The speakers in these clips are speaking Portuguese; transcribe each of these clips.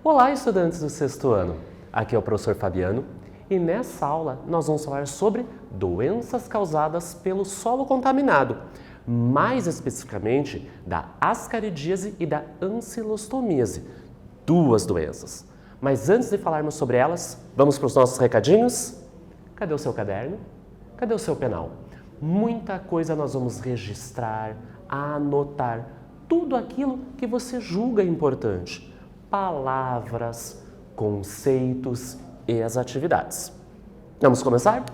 Olá, estudantes do sexto ano! Aqui é o professor Fabiano e nessa aula nós vamos falar sobre doenças causadas pelo solo contaminado, mais especificamente da ascaridíase e da ancilostomíase, duas doenças. Mas antes de falarmos sobre elas, vamos para os nossos recadinhos? Cadê o seu caderno? Cadê o seu penal? Muita coisa nós vamos registrar, anotar, tudo aquilo que você julga importante. Palavras, conceitos e as atividades. Vamos começar?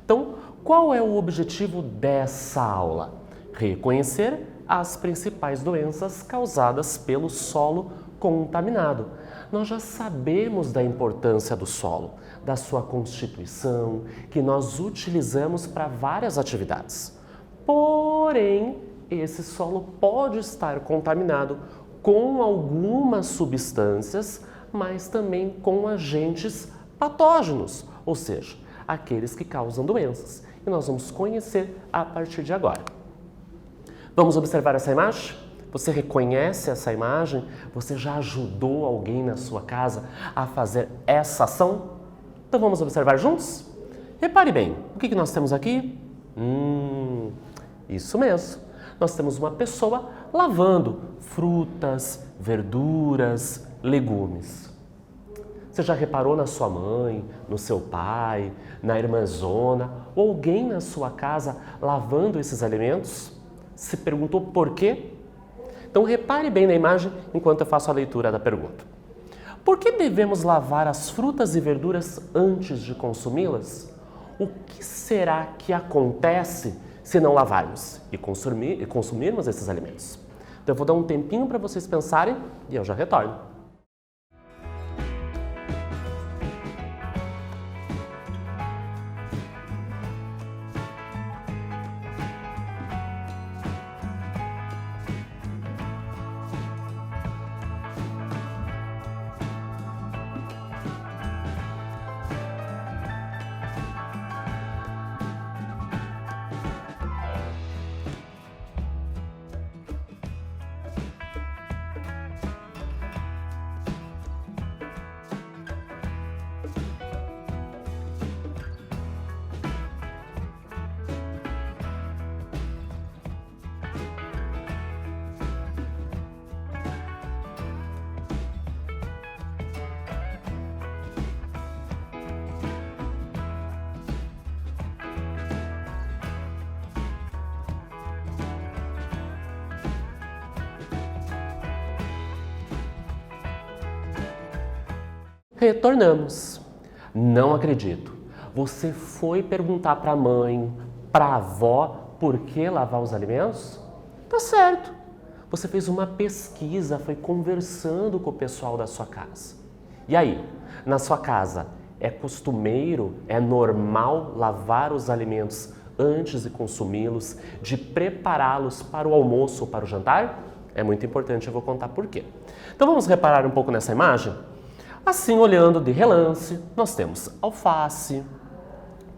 Então, qual é o objetivo dessa aula? Reconhecer as principais doenças causadas pelo solo contaminado. Nós já sabemos da importância do solo, da sua constituição, que nós utilizamos para várias atividades. Porém, esse solo pode estar contaminado com algumas substâncias, mas também com agentes patógenos, ou seja, aqueles que causam doenças. E nós vamos conhecer a partir de agora. Vamos observar essa imagem? Você reconhece essa imagem? Você já ajudou alguém na sua casa a fazer essa ação? Então vamos observar juntos? Repare bem, o que nós temos aqui? Isso mesmo. Nós temos uma pessoa lavando frutas, verduras, legumes. Você já reparou na sua mãe, no seu pai, na irmãzona ou alguém na sua casa lavando esses alimentos? Se perguntou por quê? Então repare bem na imagem enquanto eu faço a leitura da pergunta. Por que devemos lavar as frutas e verduras antes de consumi-las? O que será que acontece se não lavarmos e consumirmos esses alimentos? Então eu vou dar um tempinho para vocês pensarem e eu já retorno. Retornamos. Não acredito. Você foi perguntar para a mãe, para a avó, por que lavar os alimentos? Tá certo. Você fez uma pesquisa, foi conversando com o pessoal da sua casa. E aí, na sua casa, é costumeiro, é normal lavar os alimentos antes de consumi-los, de prepará-los para o almoço ou para o jantar? É muito importante, eu vou contar por quê. Então vamos reparar um pouco nessa imagem? Assim, olhando de relance, nós temos alface,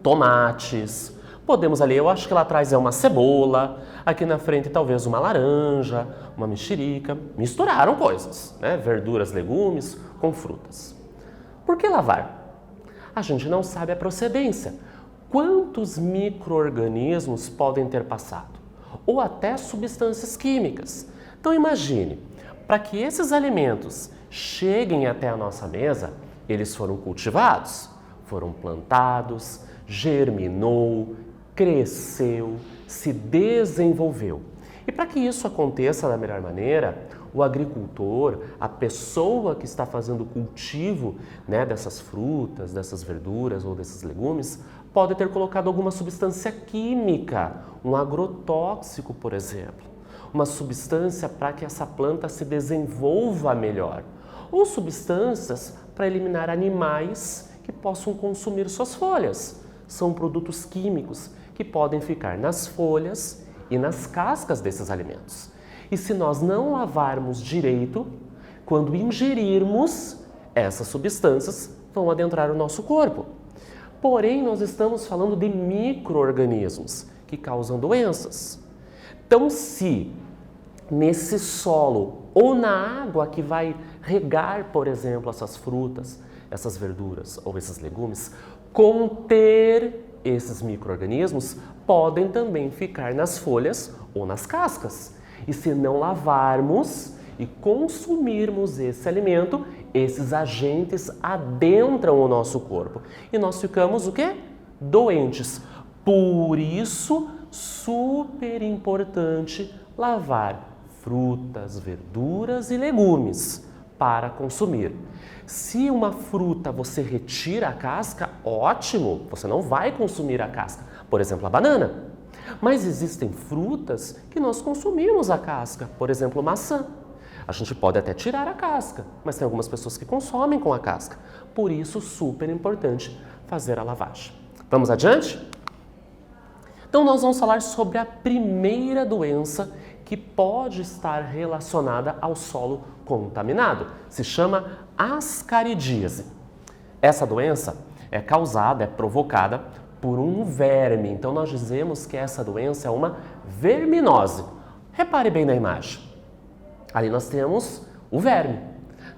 tomates, podemos ali, eu acho que lá atrás é uma cebola, aqui na frente talvez uma laranja, uma mexerica. Misturaram coisas, né? Verduras, legumes com frutas. Por que lavar? A gente não sabe a procedência. Quantos micro-organismos podem ter passado? Ou até substâncias químicas. Então imagine, para que esses alimentos cheguem até a nossa mesa, eles foram cultivados, foram plantados, germinou, cresceu, se desenvolveu. E para que isso aconteça da melhor maneira, o agricultor, a pessoa que está fazendo o cultivo, né, dessas frutas, dessas verduras ou desses legumes, pode ter colocado alguma substância química, um agrotóxico, por exemplo. Uma substância para que essa planta se desenvolva melhor. Ou substâncias para eliminar animais que possam consumir suas folhas. São produtos químicos que podem ficar nas folhas e nas cascas desses alimentos. E se nós não lavarmos direito, quando ingerirmos, essas substâncias vão adentrar o nosso corpo. Porém, nós estamos falando de micro-organismos que causam doenças. Então, se nesse solo ou na água que vai regar, por exemplo, essas frutas, essas verduras ou esses legumes, conter esses micro-organismos, podem também ficar nas folhas ou nas cascas. E se não lavarmos e consumirmos esse alimento, esses agentes adentram o nosso corpo e nós ficamos o quê? Doentes. Por isso, super importante lavar frutas, verduras e legumes para consumir. Se uma fruta você retira a casca, ótimo, você não vai consumir a casca. Por exemplo, a banana. Mas existem frutas que nós consumimos a casca, por exemplo, maçã. A gente pode até tirar a casca, mas tem algumas pessoas que consomem com a casca. Por isso, super importante fazer a lavagem. Vamos adiante? Então, nós vamos falar sobre a primeira doença que pode estar relacionada ao solo contaminado. Se chama ascaridíase. Essa doença é provocada por um verme. Então, nós dizemos que essa doença é uma verminose. Repare bem na imagem. Ali nós temos o verme.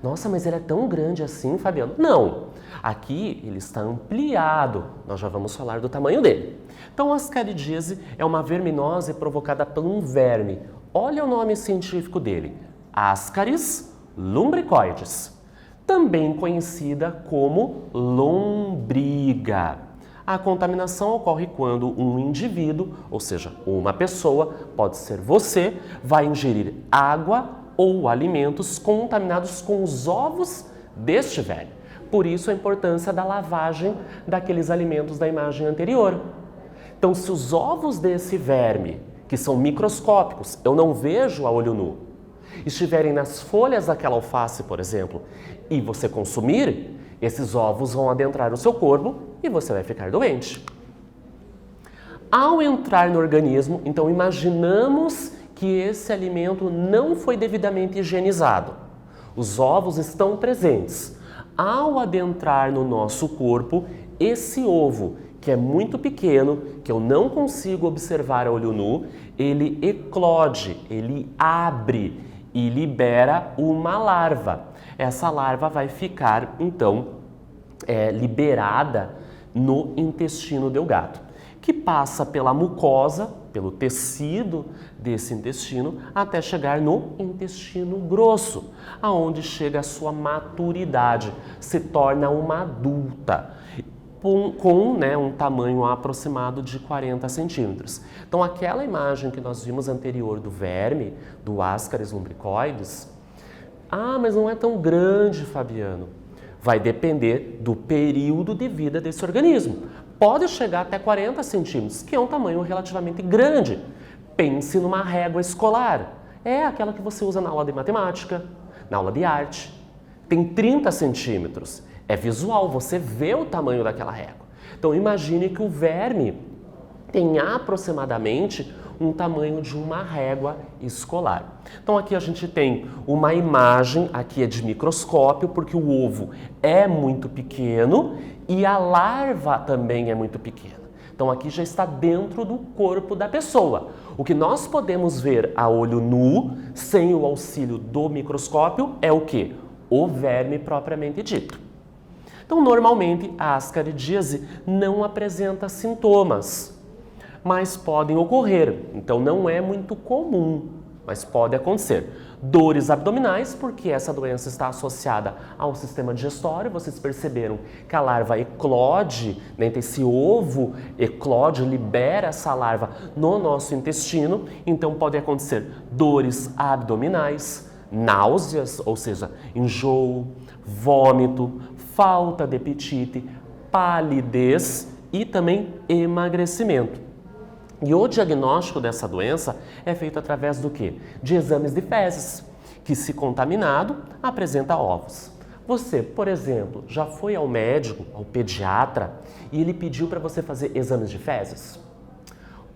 Nossa, mas ele é tão grande assim, Fabiano? Não. Aqui ele está ampliado. Nós já vamos falar do tamanho dele. Então, a ascaridíase é uma verminose provocada por um verme. Olha o nome científico dele. Ascaris lumbricoides. Também conhecida como lombriga. A contaminação ocorre quando um indivíduo, ou seja, uma pessoa, pode ser você, vai ingerir água ou alimentos contaminados com os ovos deste verme. Por isso a importância da lavagem daqueles alimentos da imagem anterior. Então, se os ovos desse verme, que são microscópicos, eu não vejo a olho nu, estiverem nas folhas daquela alface, por exemplo, e você consumir, esses ovos vão adentrar o seu corpo e você vai ficar doente. Ao entrar no organismo, então imaginamos que esse alimento não foi devidamente higienizado. Os ovos estão presentes. Ao adentrar no nosso corpo, esse ovo, que é muito pequeno, que eu não consigo observar a olho nu, ele eclode, ele abre e libera uma larva. Essa larva vai ficar, então, liberada no intestino delgado, que passa pela mucosa, pelo tecido desse intestino, até chegar no intestino grosso, aonde chega a sua maturidade, se torna uma adulta, com um tamanho aproximado de 40 centímetros. Então, aquela imagem que nós vimos anterior do verme, do Ascaris lumbricoides, mas não é tão grande, Fabiano. Vai depender do período de vida desse organismo. Pode chegar até 40 centímetros, que é um tamanho relativamente grande. Pense numa régua escolar. É aquela que você usa na aula de matemática, na aula de arte. Tem 30 centímetros. É visual, você vê o tamanho daquela régua. Então, imagine que o verme tem aproximadamente um tamanho de uma régua escolar. Então, aqui a gente tem uma imagem, aqui é de microscópio, porque o ovo é muito pequeno e a larva também é muito pequena. Então, aqui já está dentro do corpo da pessoa. O que nós podemos ver a olho nu, sem o auxílio do microscópio, é o quê? O verme propriamente dito. Então, normalmente, a ascaridíase não apresenta sintomas, mas podem ocorrer. Então, não é muito comum, mas pode acontecer. Dores abdominais, porque essa doença está associada ao sistema digestório. Vocês perceberam que a larva eclode, né? Esse ovo eclode, libera essa larva no nosso intestino. Então, pode acontecer dores abdominais, náuseas, ou seja, enjoo, vômito, falta de apetite, palidez e também emagrecimento. E o diagnóstico dessa doença é feito através do quê? De exames de fezes, que se contaminado, apresenta ovos. Você, por exemplo, já foi ao médico, ao pediatra, e ele pediu para você fazer exames de fezes?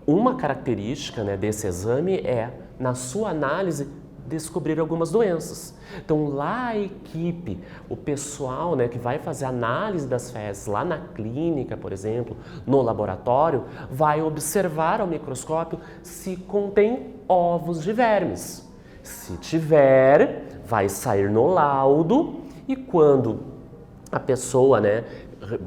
Uma característica, né, desse exame é, na sua análise, descobrir algumas doenças. Então, lá a equipe, o pessoal, né, que vai fazer análise das fezes lá na clínica, por exemplo, no laboratório, vai observar ao microscópio se contém ovos de vermes. Se tiver, vai sair no laudo e quando a pessoa, né,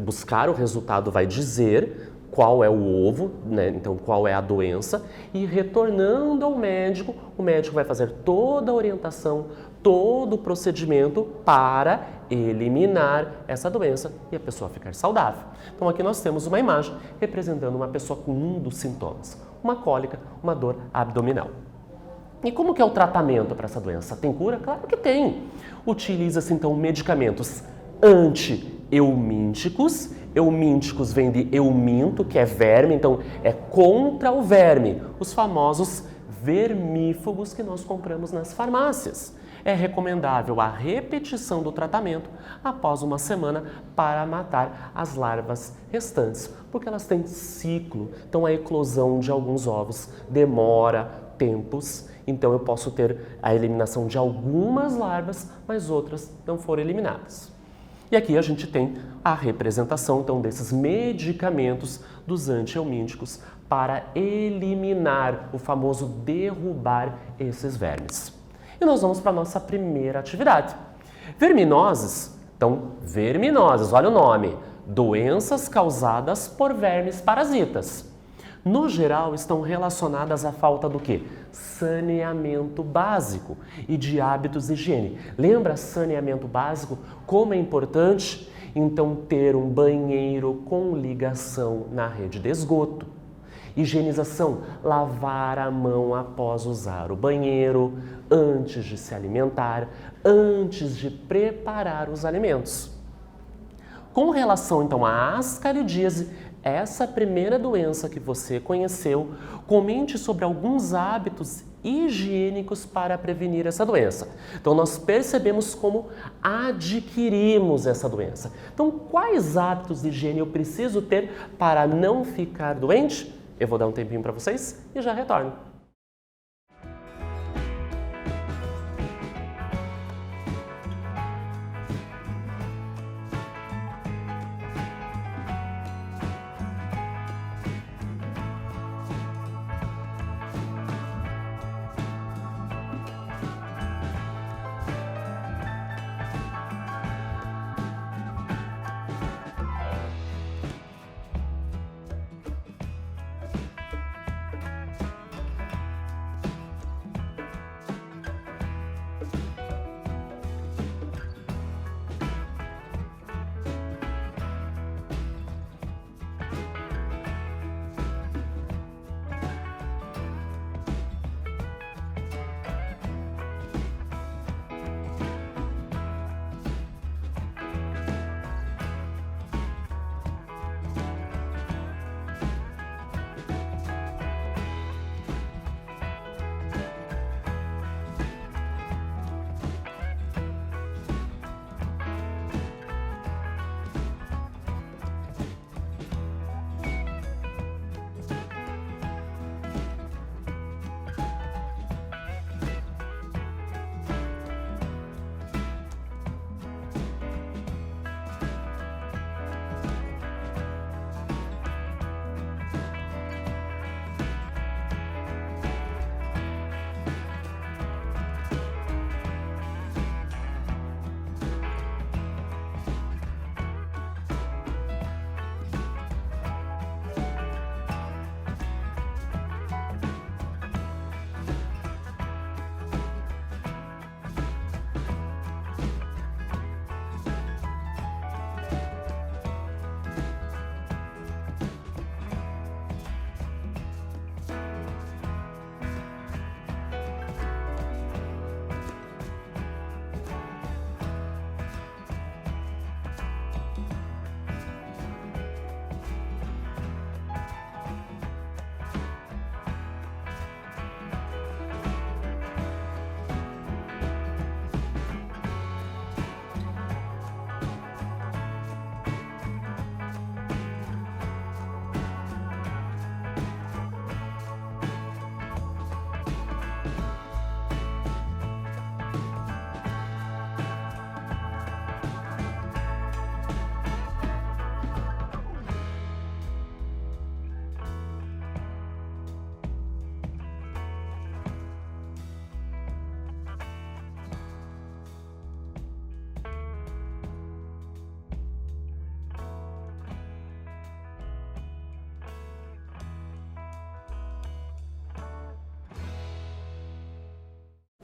buscar o resultado vai dizer qual é o ovo, né, então qual é a doença, e retornando ao médico, o médico vai fazer toda a orientação, todo o procedimento para eliminar essa doença e a pessoa ficar saudável. Então aqui nós temos uma imagem representando uma pessoa com um dos sintomas, uma cólica, uma dor abdominal. E como que é o tratamento para essa doença? Tem cura? Claro que tem. Utiliza-se então medicamentos anti-eumínticos. Eumínticos vem de euminto, que é verme, então é contra o verme. Os famosos vermífugos que nós compramos nas farmácias. É recomendável a repetição do tratamento após uma semana para matar as larvas restantes, porque elas têm ciclo, então a eclosão de alguns ovos demora tempos, então eu posso ter a eliminação de algumas larvas, mas outras não foram eliminadas. E aqui a gente tem a representação então desses medicamentos dos anti-eumínticos para eliminar, o famoso derrubar esses vermes. E nós vamos para a nossa primeira atividade. Verminoses, então verminoses, olha o nome, doenças causadas por vermes parasitas. No geral, estão relacionadas à falta do quê? Saneamento básico e de hábitos de higiene. Lembra saneamento básico? Como é importante, então, ter um banheiro com ligação na rede de esgoto. Higienização, lavar a mão após usar o banheiro, antes de se alimentar, antes de preparar os alimentos. Com relação, então, à ascaridíase, essa primeira doença que você conheceu, comente sobre alguns hábitos higiênicos para prevenir essa doença. Então, nós percebemos como adquirimos essa doença. Então, quais hábitos de higiene eu preciso ter para não ficar doente? Eu vou dar um tempinho para vocês e já retorno.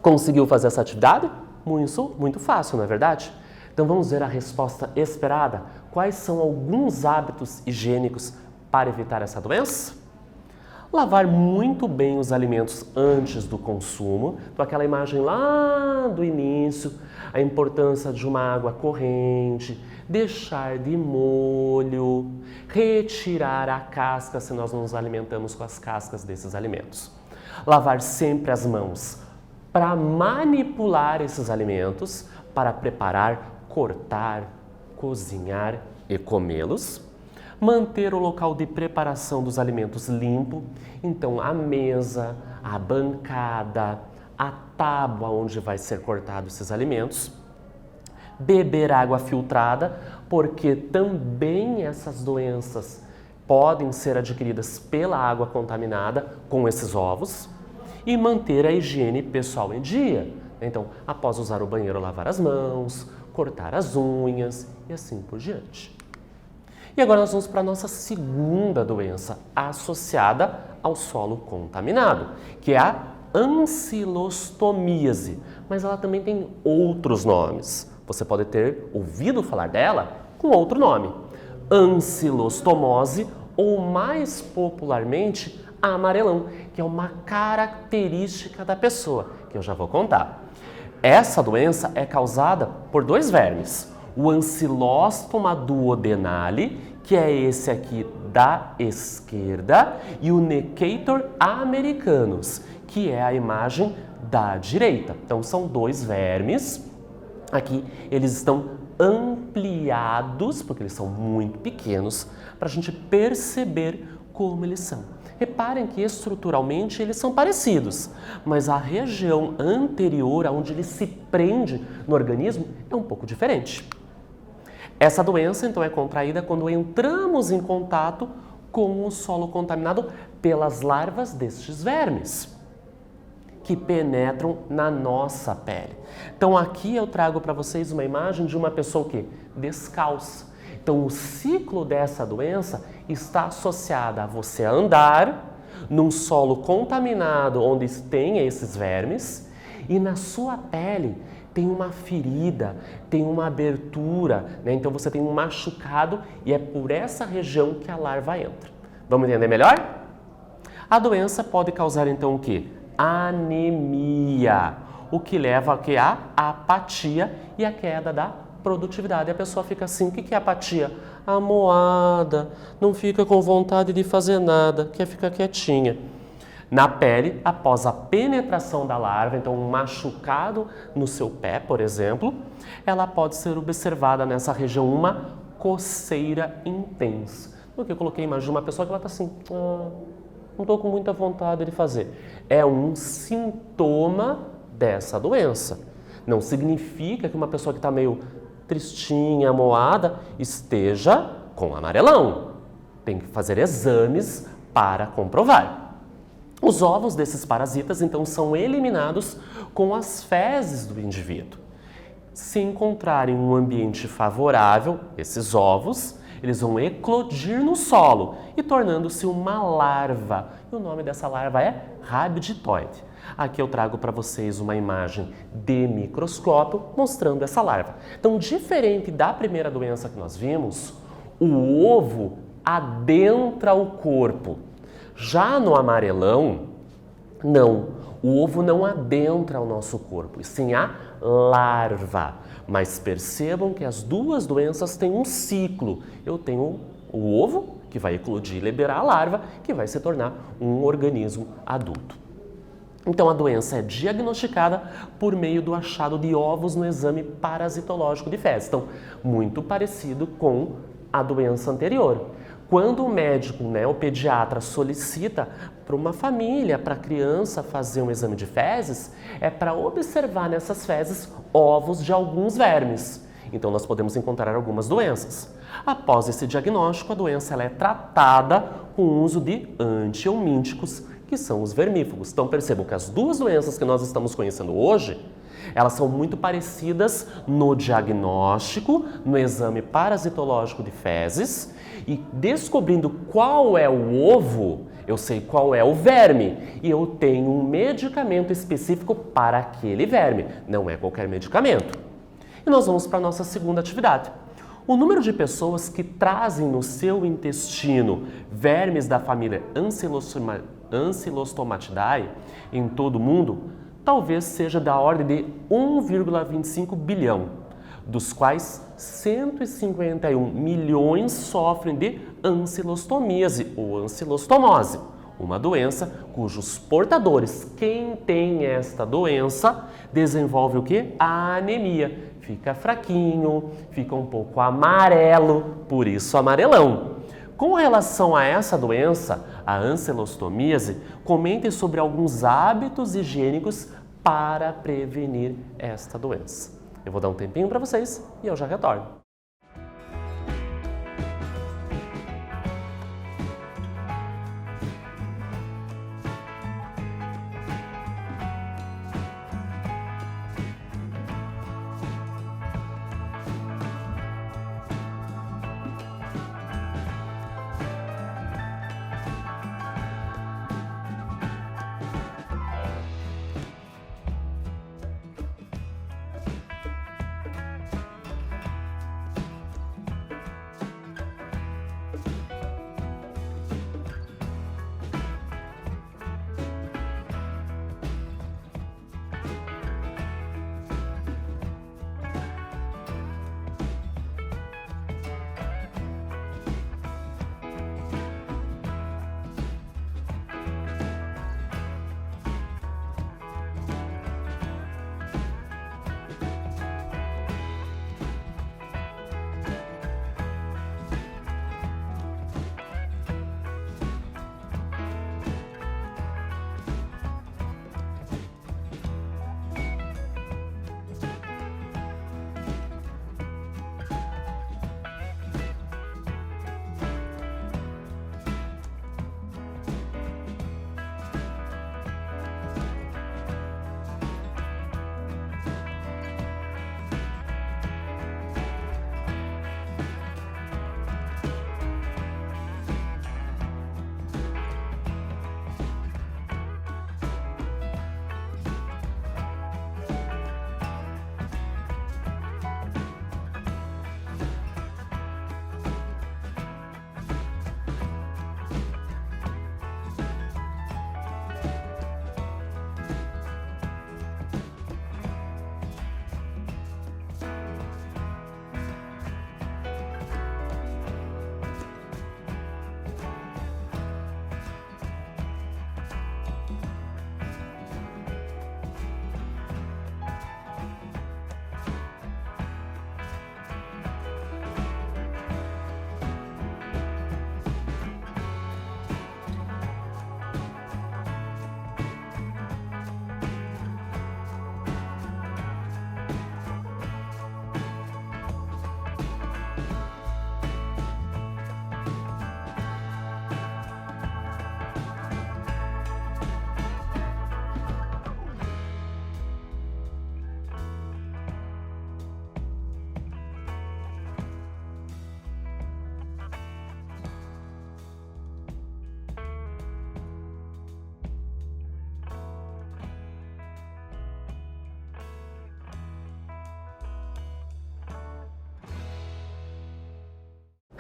Conseguiu fazer essa atividade? Muito fácil, não é verdade? Então vamos ver a resposta esperada. Quais são alguns hábitos higiênicos para evitar essa doença? Lavar muito bem os alimentos antes do consumo. Então aquela imagem lá do início, a importância de uma água corrente, deixar de molho, retirar a casca se nós não nos alimentamos com as cascas desses alimentos. Lavar sempre as mãos para manipular esses alimentos, para preparar, cortar, cozinhar e comê-los. Manter o local de preparação dos alimentos limpo, então a mesa, a bancada, a tábua onde vai ser cortado esses alimentos. Beber água filtrada, porque também essas doenças podem ser adquiridas pela água contaminada com esses ovos. E manter a higiene pessoal em dia. Então, após usar o banheiro, lavar as mãos, cortar as unhas e assim por diante. E agora nós vamos para a nossa segunda doença associada ao solo contaminado, que é a ancilostomíase, mas ela também tem outros nomes. Você pode ter ouvido falar dela com outro nome, ancilostomose ou mais popularmente amarelão, que é uma característica da pessoa, que eu já vou contar. Essa doença é causada por dois vermes, o Ancylostoma duodenale, que é esse aqui da esquerda, e o Necator americanus, que é a imagem da direita. Então são dois vermes, aqui eles estão ampliados, porque eles são muito pequenos, para a gente perceber como eles são. Reparem que estruturalmente eles são parecidos, mas a região anterior, onde ele se prende no organismo, é um pouco diferente. Essa doença, então, é contraída quando entramos em contato com o solo contaminado pelas larvas destes vermes, que penetram na nossa pele. Então, aqui eu trago para vocês uma imagem de uma pessoa que descalça. Então, o ciclo dessa doença está associado a você andar num solo contaminado onde tem esses vermes e na sua pele tem uma ferida, tem uma abertura, né? Então você tem um machucado e é por essa região que a larva entra. Vamos entender melhor? A doença pode causar então o quê? Anemia, o que leva a apatia e a queda da produtividade. A pessoa fica assim, o que é apatia? Amoada, não fica com vontade de fazer nada, quer ficar quietinha. Na pele, após a penetração da larva, então um machucado no seu pé, por exemplo, ela pode ser observada nessa região uma coceira intensa. Porque eu coloquei a imagem de uma pessoa que ela está assim, não estou com muita vontade de fazer. É um sintoma dessa doença. Não significa que uma pessoa que está meio tristinha, amoada, esteja com amarelão. Tem que fazer exames para comprovar. Os ovos desses parasitas, então, são eliminados com as fezes do indivíduo. Se encontrarem um ambiente favorável, esses ovos, eles vão eclodir no solo e tornando-se uma larva. E o nome dessa larva é rabditoide. Aqui eu trago para vocês uma imagem de microscópio mostrando essa larva. Então, diferente da primeira doença que nós vimos, o ovo adentra o corpo. Já no amarelão, não. O ovo não adentra o nosso corpo, e sim a larva. Mas percebam que as duas doenças têm um ciclo. Eu tenho o ovo, que vai eclodir e liberar a larva, que vai se tornar um organismo adulto. Então, a doença é diagnosticada por meio do achado de ovos no exame parasitológico de fezes. Então, muito parecido com a doença anterior. Quando o médico, o pediatra, solicita para uma família, para a criança fazer um exame de fezes, é para observar nessas fezes ovos de alguns vermes. Então, nós podemos encontrar algumas doenças. Após esse diagnóstico, a doença ela é tratada com o uso de antihelmínticos, que são os vermífugos. Então, percebam que as duas doenças que nós estamos conhecendo hoje, elas são muito parecidas no diagnóstico, no exame parasitológico de fezes, e descobrindo qual é o ovo, eu sei qual é o verme e eu tenho um medicamento específico para aquele verme, não é qualquer medicamento. E nós vamos para a nossa segunda atividade. O número de pessoas que trazem no seu intestino vermes da família Ancylostomatidae em todo o mundo talvez seja da ordem de 1,25 bilhão, dos quais 151 milhões sofrem de ancilostomíase ou ancilostomose, uma doença cujos portadores, quem tem esta doença, desenvolve o quê? A anemia. Fica fraquinho, fica um pouco amarelo, por isso amarelão. Com relação a essa doença, a ancilostomíase, comente sobre alguns hábitos higiênicos para prevenir esta doença. Eu vou dar um tempinho para vocês e eu já retorno.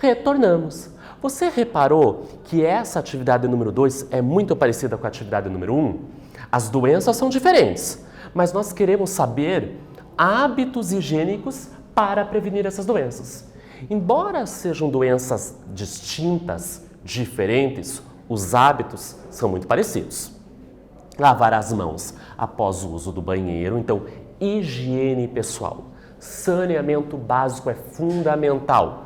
Retornamos. Você reparou que essa atividade número 2 é muito parecida com a atividade número 1? As doenças são diferentes, mas nós queremos saber hábitos higiênicos para prevenir essas doenças. Embora sejam doenças distintas, diferentes, os hábitos são muito parecidos. Lavar as mãos após o uso do banheiro, então higiene pessoal. Saneamento básico é fundamental.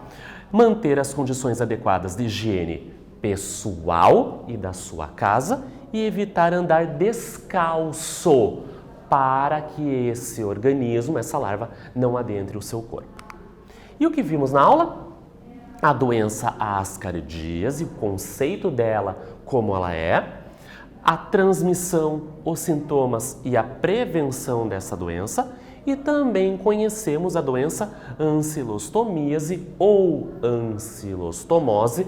Manter as condições adequadas de higiene pessoal e da sua casa e evitar andar descalço para que esse organismo, essa larva, não adentre o seu corpo. E o que vimos na aula? A doença ascaridiase, o conceito dela, como ela é, a transmissão, os sintomas e a prevenção dessa doença. E também conhecemos a doença ancilostomíase ou ancilostomose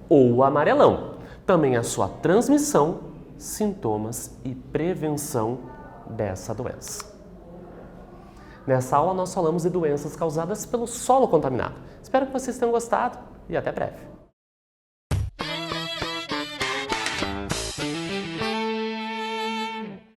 ou amarelão. também a sua transmissão, sintomas e prevenção dessa doença. Nessa aula nós falamos de doenças causadas pelo solo contaminado. Espero que vocês tenham gostado e até breve.